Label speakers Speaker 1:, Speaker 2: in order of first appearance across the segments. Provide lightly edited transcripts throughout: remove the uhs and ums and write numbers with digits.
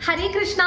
Speaker 1: ഹരേ കൃഷ്ണ.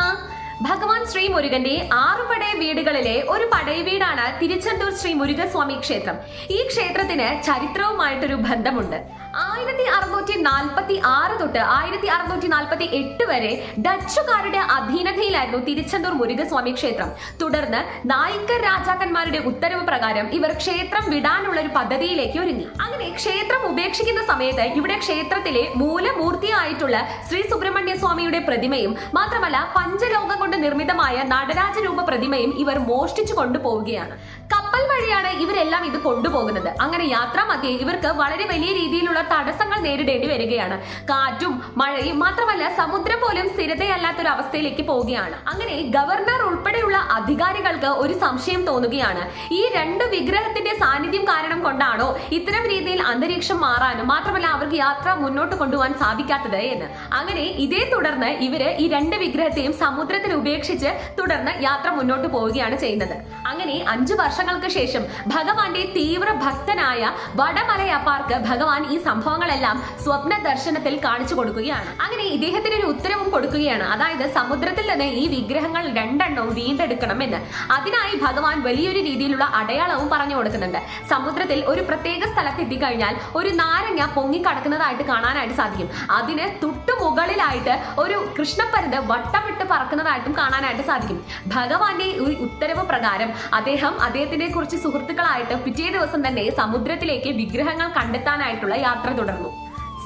Speaker 1: ഭഗവാൻ ശ്രീ മുരുകന്റെ 6 പടയ വീടുകളിലെ ഒരു പടയ വീടാണ് തിരുച്ചെന്തൂർ ശ്രീ മുരുകസ്വാമി ക്ഷേത്രം. ഈ ക്ഷേത്രത്തിന് ചരിത്രവുമായിട്ടൊരു ബന്ധമുണ്ട്. 1646 തൊട്ട് 1648 വരെ ഡച്ചുകാരുടെ അധീനതയിലായിരുന്നു തിരുച്ചെന്തൂർ മുരുകസ്വാമി ക്ഷേത്രം. തുടർന്ന് നായ്ക്കർ രാജാക്കന്മാരുടെ ഉത്തരവ് പ്രകാരം ഇവർ ക്ഷേത്രം വിടാനുള്ള ഒരു പദ്ധതിയിലേക്ക് ഒരുങ്ങി. അങ്ങനെ ക്ഷേത്രം ഉപേക്ഷിക്കുന്ന സമയത്ത് ഇവിടെ ക്ഷേത്രത്തിലെ മൂലമൂർത്തിയായിട്ടുള്ള ശ്രീ സുബ്രഹ്മണ്യ സ്വാമിയുടെ പ്രതിമയും മാത്രമല്ല പഞ്ചലോകം കൊണ്ട് നിർമ്മിതമായ നടരാജ രൂപ പ്രതിമയും ഇവർ മോഷ്ടിച്ചു കൊണ്ടുപോവുകയാണ്. കപ്പൽ വഴിയാണ് ഇവരെല്ലാം ഇത് കൊണ്ടുപോകുന്നത്. അങ്ങനെ യാത്രാ മധ്യേ ഇവർക്ക് വളരെ വലിയ രീതിയിലുള്ള തടസ്സങ്ങൾ നേരിടേണ്ടി വരികയാണ്. കാറ്റും മഴയും മാത്രമല്ല സമുദ്രം പോലും സ്ഥിരതയല്ലാത്തൊരു അവസ്ഥയിലേക്ക് പോവുകയാണ്. അങ്ങനെ ഗവർണർ ഉൾപ്പെടെയുള്ള അധികാരികൾക്ക് ഒരു സംശയം തോന്നുകയാണ്. ഈ 2 വിഗ്രഹത്തിന്റെ സാന്നിധ്യം കാരണം കൊണ്ടാണോ ഇത്തരം രീതിയിൽ അന്തരീക്ഷം മാറാനും മാത്രമല്ല അവർക്ക് യാത്ര മുന്നോട്ട് കൊണ്ടുപോകാൻ സാധിക്കാത്തത് എന്ന്. അങ്ങനെ ഇതേ തുടർന്ന് ഇവര് ഈ 2 വിഗ്രഹത്തെയും സമുദ്രത്തിൽ ഉപേക്ഷിച്ച് തുടർന്ന് യാത്ര മുന്നോട്ട് പോവുകയാണ് ചെയ്യുന്നത്. അങ്ങനെ 5 വർഷങ്ങൾക്ക് ശേഷം ഭഗവാന്റെ തീവ്ര ഭക്തനായ വടമലയപ്പാർക്ക് ഭഗവാൻ ഈ സംഭവങ്ങളെല്ലാം സ്വപ്ന ദർശനത്തിൽ കാണിച്ചു കൊടുക്കുകയാണ്. അങ്ങനെ ഇദ്ദേഹത്തിന് ഒരു ഉത്തരവും കൊടുക്കുകയാണ്. അതായത് സമുദ്രത്തിൽ നിന്ന് ഈ വിഗ്രഹങ്ങൾ 2 വീണ്ടെടുക്കണം എന്ന്. അതിനായി ഭഗവാൻ വലിയൊരു രീതിയിലുള്ള അടയാളവും പറഞ്ഞു കൊടുക്കുന്നുണ്ട്. സമുദ്രത്തിൽ ഒരു പ്രത്യേക സ്ഥലത്ത് എത്തിക്കഴിഞ്ഞാൽ ഒരു നാരങ്ങ പൊങ്ങിക്കടക്കുന്നതായിട്ട് കാണാനായിട്ട് സാധിക്കും. അതിന് തൊട്ടുമുകളിലായിട്ട് ഒരു കൃഷ്ണപ്പരുന്ത് വട്ടമിട്ട് പറക്കുന്നതായിട്ടും കാണാനായിട്ട് സാധിക്കും. ഭഗവാന്റെ ഈ ഉത്തരവ് പ്രകാരം അദ്ദേഹത്തിന്റെ കുറച്ച് സുഹൃത്തുക്കളായിട്ട് പിറ്റേ ദിവസം തന്നെ സമുദ്രത്തിലേക്ക് വിഗ്രഹങ്ങൾ കണ്ടെത്താനായിട്ടുള്ള യാത്ര തുടർന്നു.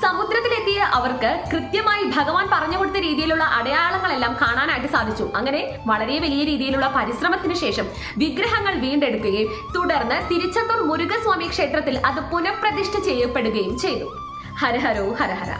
Speaker 1: സമുദ്രത്തിലെത്തിയ അവർക്ക് കൃത്യമായി ഭഗവാൻ പറഞ്ഞു കൊടുത്ത രീതിയിലുള്ള അടയാളങ്ങളെല്ലാം കാണാനായിട്ട് സാധിച്ചു. അങ്ങനെ വളരെ വലിയ രീതിയിലുള്ള പരിശ്രമത്തിന് ശേഷം വിഗ്രഹങ്ങൾ വീണ്ടെടുക്കുകയും തുടർന്ന് തിരുച്ചെന്തൂർ മുരുകസ്വാമി ക്ഷേത്രത്തിൽ അത് പുനഃപ്രതിഷ്ഠ ചെയ്യപ്പെടുകയും ചെയ്തു. ഹരഹരോ ഹരഹര.